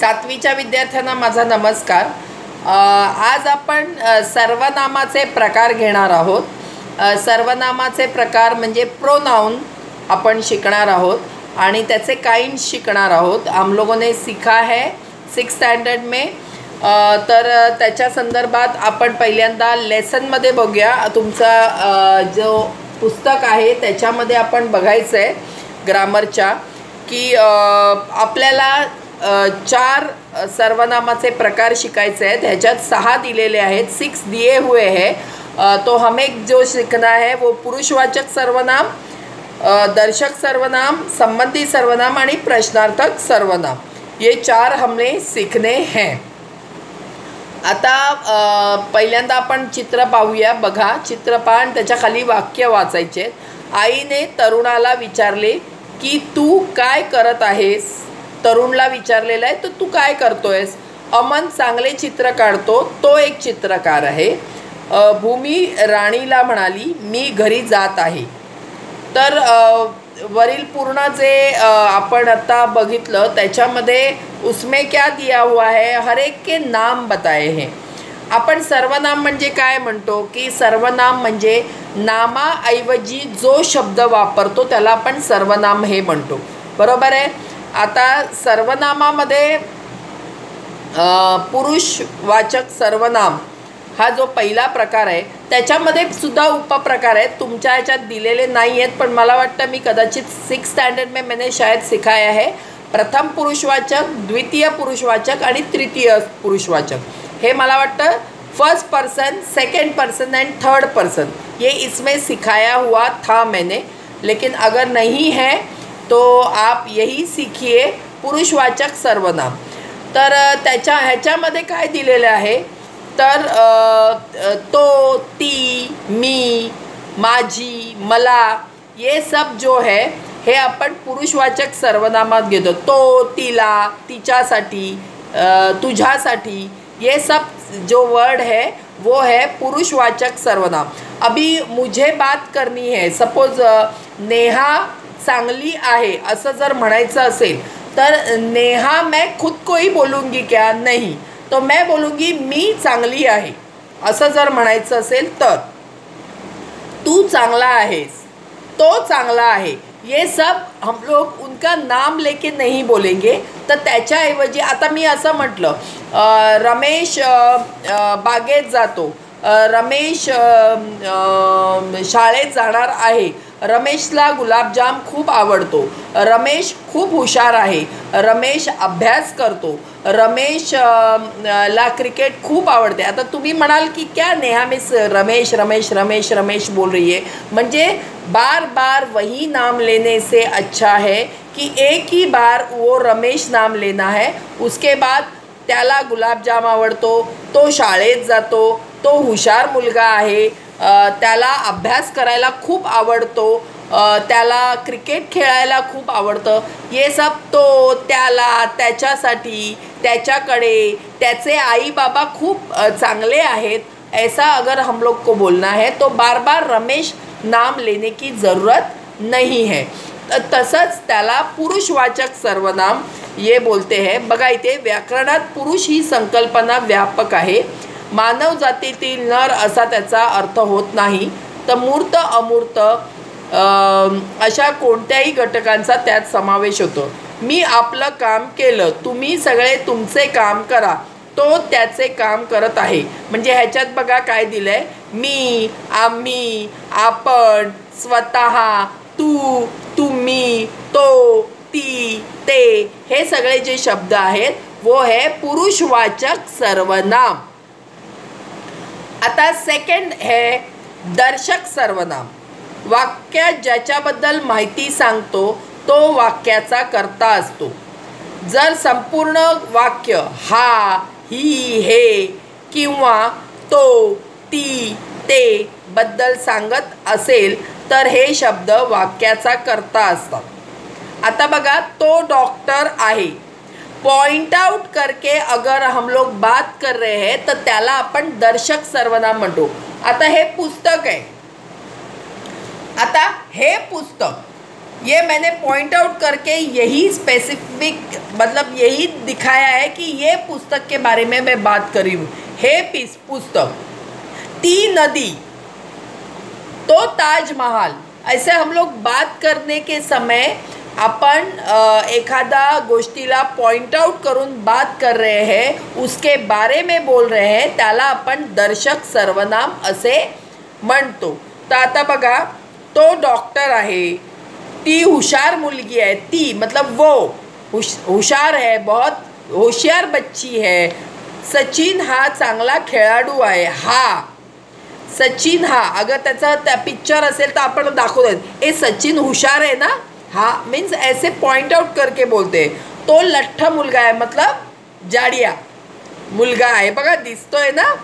सातवीच्या विद्यार्थ्यांना माझा नमस्कार। आज आपण सर्वनामाचे प्रकार घेणार आहोत। सर्वनामाचे प्रकार म्हणजे प्रोनाउन आपण शिकणार आहोत आणि त्याचे काइंड शिकणार आहोत। हम लोगों ने सीखा है 6th स्टँडर्ड में। तर त्याच्या संदर्भात आपण पहिल्यांदा लेसनमध्ये बघूया। तुमचा जो पुस्तक आहे त्याच्यामध्ये आपण बघायचं आहे ग्रामरच्या की आपल्याला 4 सर्वनामाचे प्रकार शिकायचे हैं। ह्याच्यात 6 दिलेले आहेत, 6 दिए हुए हैं। तो हमें जो सीखना है वो पुरुषवाचक सर्वनाम, दर्शक सर्वनाम, संबंधी सर्वनाम आणि प्रश्नार्थक सर्वनाम, ये 4 हमने सीखने हैं। आता पहिल्यांदा आपण चित्र पाहूया। बघा, चित्र पहा आणि त्याच्या खाली वाक्य वाचायचे। आईने तरुणाला विचारले की तू काय करत आहेस। तरुणला विचारलेला आहे, तर तू काय करतोयस। अमन चांगले चित्र काढतो, तो एक चित्रकार आहे। भूमी राणीला म्हणाली मी घरी जात आहे। तर वरील पूर्ण जे आपण आता बघितलं त्याच्यामध्ये उसमें क्या दिया हुआ है, हर एक के नाम बताए हैं। आपण सर्वनाम म्हणजे काय म्हणतो की सर्वनाम म्हणजे नामाऐवजी जो शब्द वापरतो त्याला आपण सर्वनाम हे म्हणतो, बरोबर आहे। आता सर्वनामामध्ये पुरुषवाचक सर्वनाम हा जो पहिला प्रकार आहे त्याच्यामध्ये सुद्धा उपप्रकार आहेत। तुमच्या ह्याच्यात दिलेले नाही आहेत, पण मला वाटतं मी कदाचित 6th स्टँडर्ड में मैंने शायद सिखाया है। प्रथम पुरुषवाचक, द्वितीय पुरुषवाचक आणि तृतीय पुरुषवाचक, हे मला वाटतं first person, second person end third person, ये इसमें सिखाया हुआ था मैंने। लेकिन अगर नहीं है तो आप यही सीखिए पुरुषवाचक सर्वनाम। तर त्याच्या ह्याच्यामध्ये काय दिलेलं आहे तर तो, ती, मी, माझी, मला, ये सब जो है हे आपण पुरुषवाचक सर्वनामात घेतो। तो, तिला, तिच्यासाठी, तुझ्यासाठी, ये सब जो वर्ड है वो है पुरुषवाचक सर्वनाम। अभी मुझे बात करनी है, सपोज नेहा चांगली आहे असं जर म्हणायचं असेल तर नेहा मैं खुद को ही बोलूँगी क्या, नहीं, तो मैं बोलूँगी मी चांगली आहे असं जर म्हणायचं असेल तर। तू चांगला आहेस, तो चांगला आहे, ये सब हम लोग उनका नाम लेके नहीं बोलेंगे। तर त्याच्याऐवजी आता मी असं म्हटलं रमेश बागेत जातो, रमेश शाळेत जाणार आहे, रमेशला गुलाबजाम खूप आवडतो, रमेश खूप हुशार आहे, रमेश अभ्यास करतो, रमेश ला क्रिकेट खूप आवडते। आता तुम्ही म्हणाल की क्या नेहा मिस रमेश रमेश रमेश रमेश बोल रही है, म्हणजे बार बार वही नाम लेने से अच्छा है कि एक ही बार वो रमेश नाम लेना है। उसके बाद त्याला गुलाबजाम आवडतो, तो शाळेत जातो, तो हुशार मुलगा आहे, त्याला अभ्यास करायला खूप आवडतो, त्याला क्रिकेट खेळायला खूप आवडतं, ये सब तो, त्याला, त्याच्यासाठी, त्याच्याकडे, त्याचे आई बाबा खूप चांगले आहेत, ऐसा अगर हम लोग को बोलना है तो बार बार रमेश नाम लेने की ज़रूरत नहीं है। तसंच त्याला पुरुषवाचक सर्वनाम ये बोलते हैं। बघा इथे व्याकरणात पुरुष ही संकल्पना व्यापक आहे। मानव जातीतील नर असा त्याचा अर्थ होत नाही, तर मूर्त अमूर्त अशा कोणत्याही घटकांचा त्यात समावेश होतो। मी आपलं काम केलं, तुम्ही सगळे तुमचे काम करा, तो त्याचे काम करत आहे। म्हणजे ह्याच्यात बघा काय दिलंय, मी, आम्ही, आपण, स्वतः, तू, तुम्ही, तो, ती, ते, हे सगळे जे शब्द आहेत वो है पुरुषवाचक सर्वनाम। आता सेकंड है दर्शक सर्वनाम। वाक्य ज्याच्याबद्दल माहिती सांगतो तो वाक्याचा कर्ता असतो। जर संपूर्ण वाक्य हा, ही, हे किंवा तो, ती, ते बद्दल सांगत असेल तर हे शब्द वाक्याचा कर्ता असतात। आता बघा, तो डॉक्टर आहे, पॉइंट आउट करके अगर हम लोग बात कर रहे हैं तर त्याला आपण दर्शक सर्वनाम म्हणतो। आता हे पुस्तक आहे, आता हे पुस्तक ये मैंने पॉइंट आउट करके यही स्पेसिफिक मतलब यही दिखाया है कि ये पुस्तक के बारे में मैं बात कर रही हूँ। हे पुस्तक, ती नदी, तो ताजमहल, ऐसे हम लोग बात करने के समय आपण एखादा गोष्टीला पॉइंट आउट करून बात कर रहे हैं, उसके बारे में बोल रहे हैं, त्याला आपण दर्शक सर्वनाम असे म्हणतो। तर आता बघा, तो डॉक्टर आहे, ती हुशार मुलगी है, ती मतलब वो हुशार है, बहुत होशियार बच्ची है। सचिन हा चांगला खेळाडू आहे, हा सचिन हा, अगर त्याचा त्या पिक्चर असेल तर आपण दाखवतो ए सचिन हुशार है ना, हा मीन्स ऐसे पॉइंट आउट करके बोलते। तो लठ्ठ मुलगा आहे मतलब जाडिया मुलगा आहे, बघा दिसतोय ना।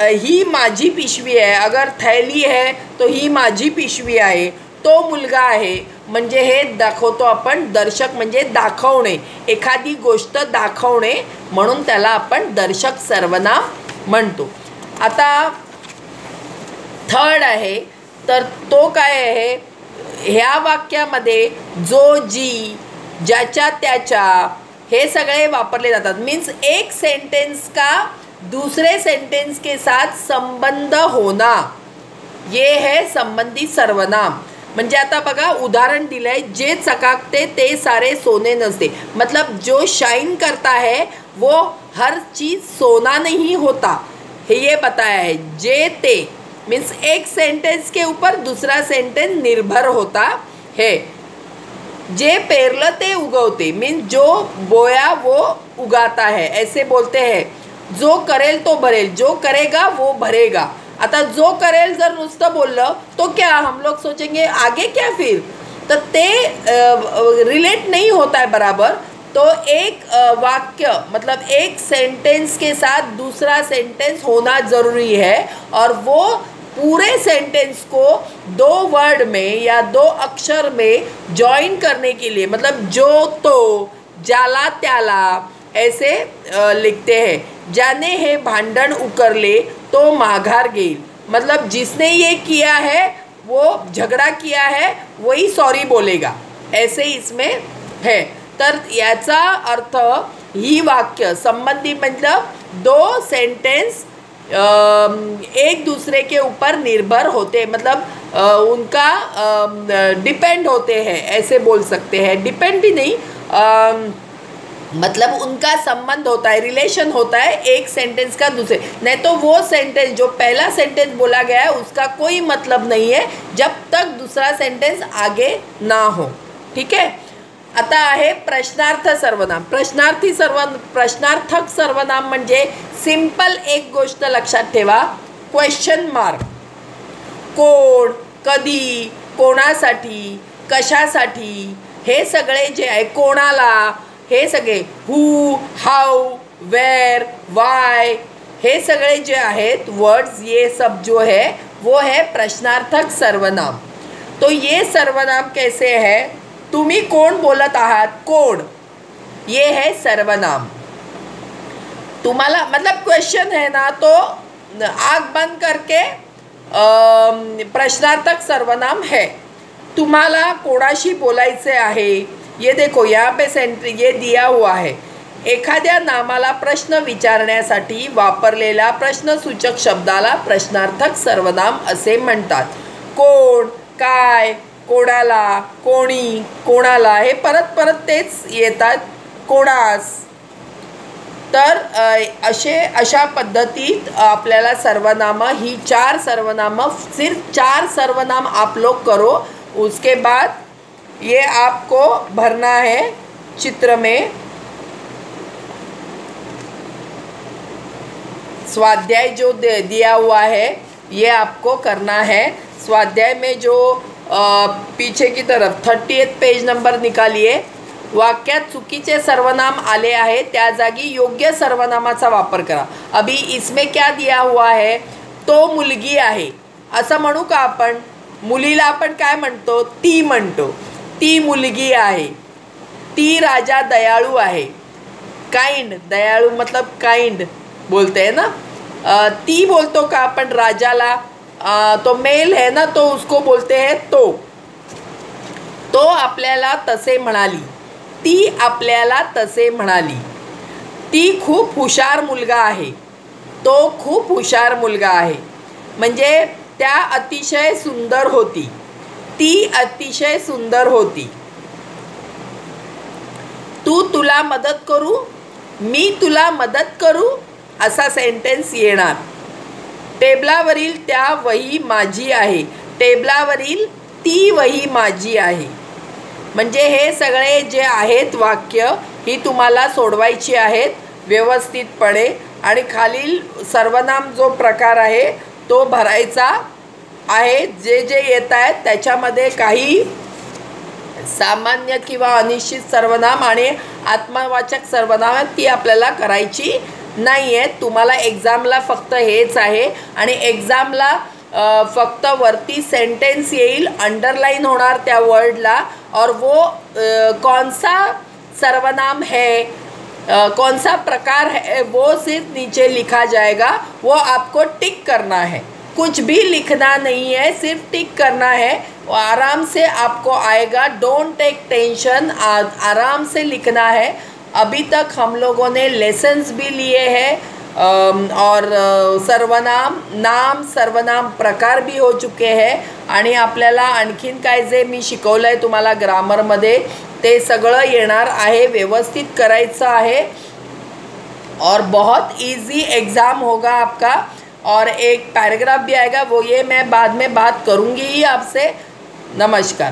ही माझी पिशवी आहे, अगर थैली है तो ही माझी पिशवी आहे, तो मुलगा आहे, म्हणजे हे दाखवतो आपण। दर्शक म्हणजे दाखवणे, एखादी गोष्ट दाखवणे, म्हणून त्याला आपण दर्शक सर्वनाम म्हणतो। आता थर्ड आहे, तर तो काय आहे, ह्या वाक्यामध्ये जो, जी, ज्याच्या, त्याच्या हे सगळे वापरले जातात। मीन्स एक सेंटेंस का दूसरे सेंटेंस के साथ संबंध होना, ये है संबंधी सर्वनाम। म्हणजे आता बघा उदाहरण दिलंय, जे चकाकते ते सारे सोने नसते, मतलब जो शाइन करता है वो हर चीज़ सोना नहीं होता, ये बताया है। जे, ते मीन्स एक सेंटेंस के ऊपर दूसरा सेंटेंस निर्भर होता है। जे पेरलं ते उगवते, मीन्स जो बोया वो उगाता है, ऐसे बोलते हैं। जो करेल तो भरेल, जो करेगा वो भरेगा। आता जो करेल जर नुसतं बोललं तो क्या हम लोग सोचेंगे आगे क्या फिर, तो ते रिलेट नहीं होता है बराबर। तो एक वाक्य मतलब एक सेंटेंस के साथ दूसरा सेंटेंस होना ज़रूरी है, और वो पूरे सेंटेंस को दो वर्ड में या दो अक्षर में जॉइन करने के लिए, मतलब जो, तो, ज्याला, त्याला ऐसे लिखते हैं। ज्याने हे भांडण उकरले तो माघार घेईल, मतलब जिसने ये किया है, वो झगड़ा किया है, वही सॉरी बोलेगा, ऐसे इसमें है। तर याचा अर्थ ही वाक्य संबंधी मतलब दो सेंटेंस एक दूसरे के ऊपर निर्भर होते, मतलब उनका डिपेंड होते हैं, ऐसे बोल सकते हैं। डिपेंड भी नहीं, मतलब उनका संबंध होता है, रिलेशन होता है एक सेंटेंस का दूसरे, नहीं तो वो सेंटेंस जो पहला सेंटेंस बोला गया है उसका कोई मतलब नहीं है जब तक दूसरा सेंटेंस आगे ना हो। ठीक है। आता आहे प्रश्नार्थ सर्वनाम। प्रश्नार्थक सर्वनाम म्हणजे सिंपल एक गोष्ट लक्षात ठेवा, क्वेश्चन मार्क। कोण, कधी, कोणासाठी, कशासाठी, हे सगळे जे आहे, कोणाला, हे सगळे हू, हाउ, वेर, वाय, हे सगळे जे आहेत वर्ड्स, ये सब जो है वो है प्रश्नार्थक सर्वनाम। तो ये सर्वनाम कैसे है, तुम्ही कोण बोलत आहात, कोण, ये है सर्वनाम। तुम्हाला मतलब क्वेश्चन है ना, तो आँख बंद करके प्रश्नार्थक सर्वनाम है। तुम्हाला कोणाशी बोलायचे आहे, ये देखो यहाँ पे ये दिया हुआ है। एखाद्या नामाला प्रश्न विचारण्यासाठी वापरलेला प्रश्नसूचक शब्दाला प्रश्नार्थक सर्वनाम असे म्हणतात। कोण, काय, कोणाला, कोणी, कोणाला, हे परत परत तेच येतात, कोणास। तर अशा पद्धतीत आपल्याला सर्वनाम, ही 4 सर्वनाम, सिर्फ 4 सर्वनाम आप लोग करो, उसके बाद ये आपको भरना है चित्र में। स्वाध्याय जो दिया हुआ है ये आपको करना है। स्वाध्याय में जो पीछे की तरफ 38 पेज नंबर निकालिए। वाक्यात चुकीचे सर्वनाम आले आहे त्या जागी योग्य सर्वनामाचा वापर करा। अभी इसमें क्या दिया हुआ है, तो मुलगी आहे असं म्हणू का आपण, मुलीला आपण काय म्हणतो, ती म्हणतो, ती मुलगी आहे, ती राजा दयाळू आहे, काइंड, दयाळू मतलब काइंड बोलते हैं ना, ती बोलतो का अपन राजाला, तो मेल है ना तो उसको बोलते हैं तो। तो आपल्याला तसे म्हणाली, ती आपल्याला तसे म्हणाली. ती खूप हुशार मुलगा आहे, तो खूप हुशार मुलगा आहे. म्हणजे त्या अतिशय सुंदर होती, ती अतिशय सुंदर होती. तुला मदत करू, मी तुला मदत करू असा सेंटेन्स येणार. टेबलावरील त्या वही माझी आहे, टेबलावरील ती वही माझी आहे. म्हणजे हे सगळे जे आहेत वाक्य ही तुम्हाला सोडवायची आहेत व्यवस्थितपणे आणि खालील सर्वनाम जो प्रकार आहे तो भरायचा आहे. जे जे येत आहेत त्याच्यामध्ये काही सामान्य किंवा अनिश्चित सर्वनाम आणि आत्मवाचक सर्वनाम ती आपल्याला करायची नाही आहे. तुम्हाला एक्झामला फक्त हेच आहे आणि एक्झामला फक्त वरती सेंटेन्स येईल, अंडरलाइन होणार त्या वर्डला और वो कौन सा सर्वनाम है, कौन सा प्रकार है वो सिर्फ नीचे लिखा जाएगा. वो आपको टिक करना है, कुछ भी लिखना नहीं है, सिर्फ टिक करना है. वो आराम से आपको आएगा. डोंट टेक टेंशन, आराम से लिखना है. अभी तक हम लोगों ने लेसन्स भी लिए हैं और सर्वनाम नाम सर्वनाम प्रकार भी हो चुके हैं आणि आपल्याला आणखीन काय जे मी शिकवलं आहे तुम्हाला ग्रामरमध्ये ते सगळं येणार आहे. व्यवस्थित करायचं आहे और बहुत इजी एग्ज़ाम होगा आपका. और एक पैराग्राफ भी आएगा, वो ये मैं बाद में बात करूँगी ही आपसे. नमस्कार.